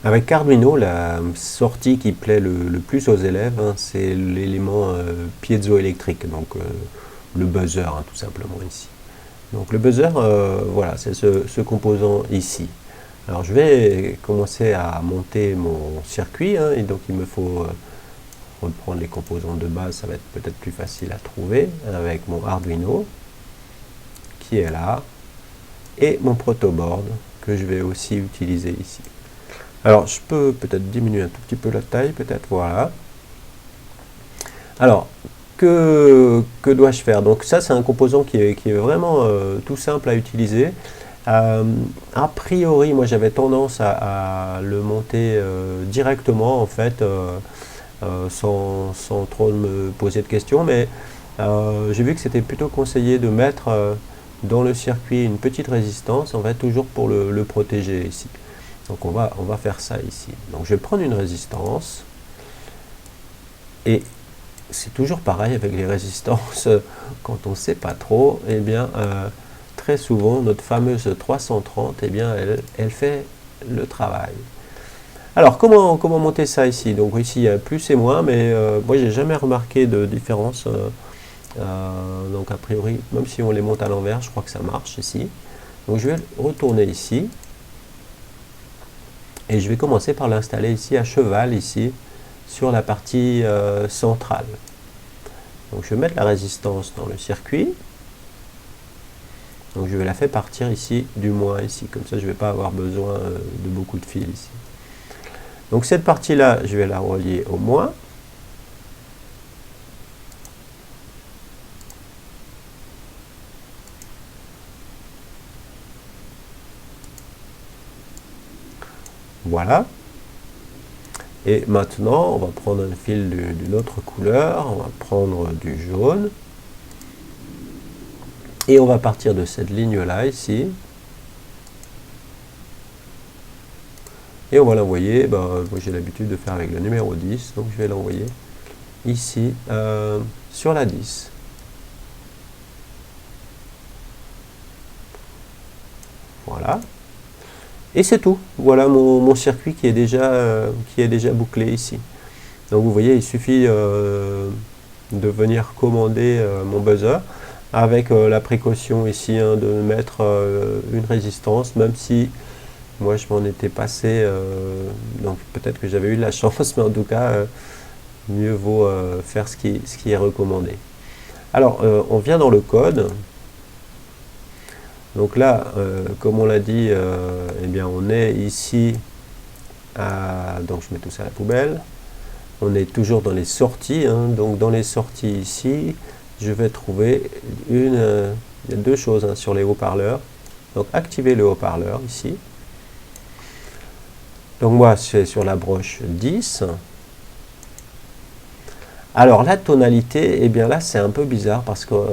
Avec Arduino, la sortie qui plaît le plus aux élèves, hein, c'est l'élément piézoélectrique, donc le buzzer, hein, tout simplement ici. Donc le buzzer, voilà, c'est ce composant ici. Alors je vais commencer à monter mon circuit, hein, et donc il me faut reprendre les composants de base, ça va être peut-être plus facile à trouver avec mon Arduino qui est là, et mon protoboard que je vais aussi utiliser ici. Alors, je peux peut-être diminuer un tout petit peu la taille, peut-être, voilà. Alors, que dois-je faire? Donc ça, c'est un composant qui est vraiment tout simple à utiliser. A priori, moi, j'avais tendance à le monter directement, en fait, sans trop me poser de questions, mais j'ai vu que c'était plutôt conseillé de mettre dans le circuit une petite résistance, en fait, toujours pour le protéger ici. Donc on va faire ça ici. Donc je vais prendre une résistance. Et c'est toujours pareil avec les résistances. Quand on ne sait pas trop, eh bien, très souvent, notre fameuse 330, eh bien, elle fait le travail. Alors, comment monter ça ici? Donc ici, il y a plus et moins, mais moi, j'ai jamais remarqué de différence. Donc a priori, même si on les monte à l'envers, je crois que ça marche ici. Donc je vais retourner ici. Et je vais commencer par l'installer ici à cheval, ici, sur la partie centrale. Donc je vais mettre la résistance dans le circuit. Donc je vais la faire partir ici du moins ici. Comme ça, je ne vais pas avoir besoin de beaucoup de fils ici. Donc cette partie-là, je vais la relier au moins. Voilà. Et maintenant, on va prendre un fil d'une autre couleur, on va prendre du jaune. Et on va partir de cette ligne-là, ici. Et on va l'envoyer, moi j'ai l'habitude de faire avec le numéro 10, donc je vais l'envoyer ici, sur la 10. Voilà. Et c'est tout. Voilà mon circuit qui est déjà bouclé ici. Donc vous voyez, il suffit de venir commander mon buzzer avec la précaution ici, hein, de mettre une résistance, même si moi je m'en étais passé, donc peut-être que j'avais eu de la chance, mais en tout cas, mieux vaut faire ce qui est recommandé. Alors, on vient dans le code. Donc là, comme on l'a dit, eh bien, on est ici, donc je mets tout ça à la poubelle. On est toujours dans les sorties, hein, donc dans les sorties ici, je vais trouver il y a deux choses, hein, sur les haut-parleurs. Donc activer le haut-parleur ici. Donc moi, c'est sur la broche 10. Alors la tonalité, eh bien là c'est un peu bizarre parce qu'on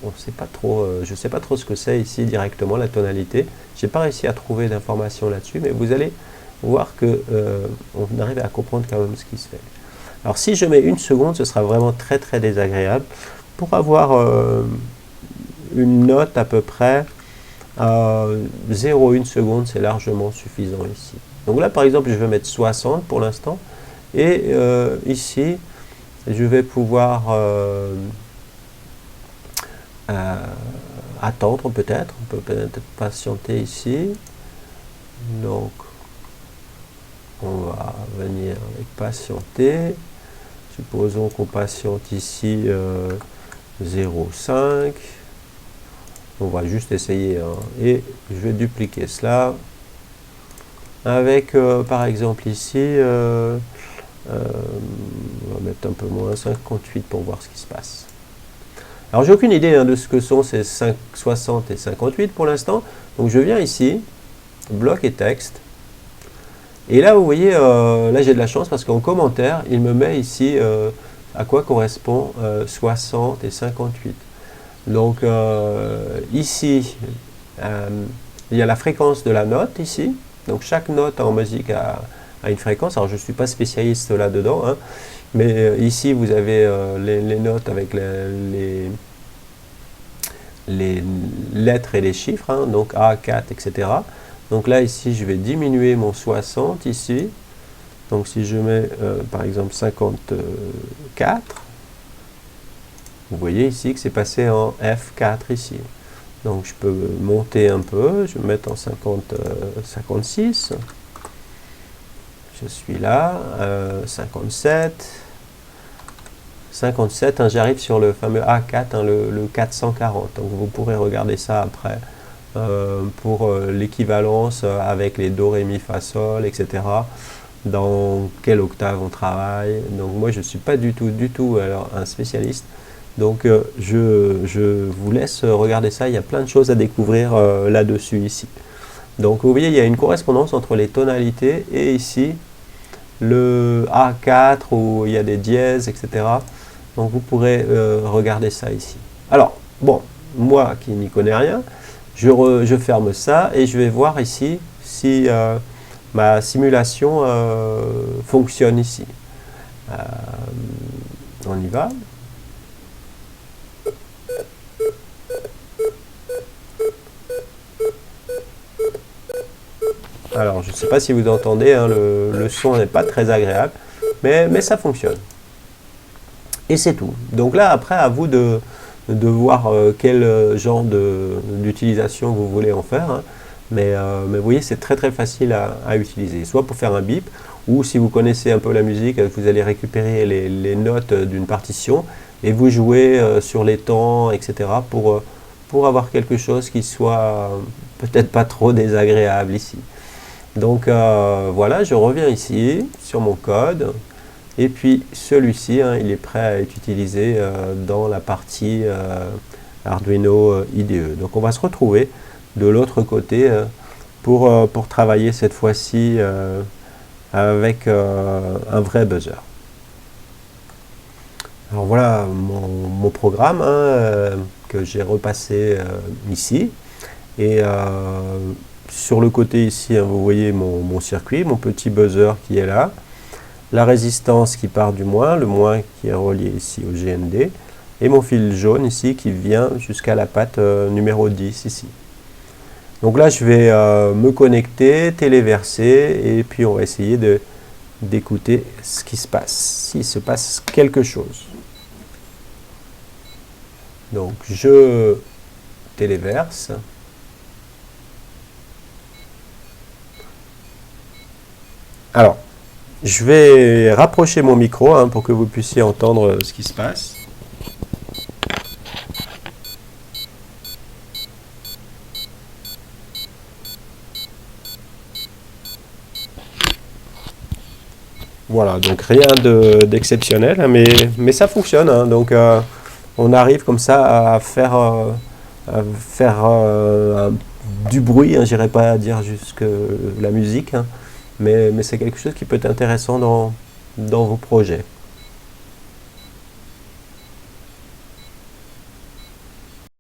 on sait pas trop, je ne sais pas trop ce que c'est ici directement la tonalité. J'ai pas réussi à trouver d'informations là-dessus, mais vous allez voir que on arrive à comprendre quand même ce qui se fait. Alors si je mets une seconde, ce sera vraiment très très désagréable. Pour avoir une note à peu près, 0,1 seconde, c'est largement suffisant ici. Donc là par exemple, je vais mettre 60 pour l'instant. Et ici, je vais pouvoir attendre peut-être. On peut peut-être patienter ici. Donc, on va venir avec patienter. Supposons qu'on patiente ici 0,5. On va juste essayer, hein. Et je vais dupliquer cela avec, par exemple, ici... on va mettre un peu moins, 58 pour voir ce qui se passe. Alors j'ai aucune idée, hein, de ce que sont ces 60 et 58 pour l'instant. Donc je viens ici, bloc et texte. Et là vous voyez, là j'ai de la chance parce qu'en commentaire, il me met ici à quoi correspond 60 et 58. Donc ici, il y a la fréquence de la note ici. Donc chaque note en musique a une fréquence. Alors je ne suis pas spécialiste là-dedans, hein, mais ici vous avez les notes avec les lettres et les chiffres, hein, donc A, 4, etc. Donc là, ici, je vais diminuer mon 60 ici. Donc si je mets, par exemple, 54, vous voyez ici que c'est passé en F4 ici. Donc je peux monter un peu, je vais mettre en 56. Je suis là, 57. 57, hein, j'arrive sur le fameux A4, hein, le 440. Donc vous pourrez regarder ça après pour l'équivalence avec les Do, Ré, Mi, Fa, Sol, etc. Dans quelle octave on travaille. Donc moi je ne suis pas du tout alors, un spécialiste. Donc je vous laisse regarder ça, il y a plein de choses à découvrir là-dessus ici. Donc vous voyez, il y a une correspondance entre les tonalités et ici le A4 où il y a des dièses, etc. Donc vous pourrez regarder ça ici. Alors, bon, moi qui n'y connais rien, je ferme ça et je vais voir ici si ma simulation fonctionne ici. On y va. Alors, je ne sais pas si vous entendez, hein, le son n'est pas très agréable, mais ça fonctionne. Et c'est tout. Donc là, après, à vous de voir quel genre d'utilisation vous voulez en faire. Hein. Mais vous voyez, c'est très facile à utiliser. Soit pour faire un bip, ou si vous connaissez un peu la musique, vous allez récupérer les notes d'une partition et vous jouez sur les temps, etc. pour avoir quelque chose qui soit peut-être pas trop désagréable ici. Donc voilà, je reviens ici sur mon code. Et puis celui-ci, hein, il est prêt à être utilisé dans la partie Arduino IDE. Donc on va se retrouver de l'autre côté pour travailler cette fois-ci avec un vrai buzzer. Alors voilà mon programme hein, que j'ai repassé ici. Et sur le côté ici, hein, vous voyez mon circuit, mon petit buzzer qui est là. La résistance qui part du moins, le moins qui est relié ici au GND, et mon fil jaune ici qui vient jusqu'à la patte numéro 10 ici. Donc là je vais me connecter, téléverser, et puis on va essayer d'écouter ce qui se passe, s'il se passe quelque chose. Donc je téléverse. Alors, je vais rapprocher mon micro hein, pour que vous puissiez entendre ce qui se passe. Voilà, donc rien d'exceptionnel, hein, mais ça fonctionne. Hein, donc on arrive comme ça à faire du bruit, hein, j'irai pas dire jusque la musique, hein, mais c'est quelque chose qui peut être intéressant dans vos projets.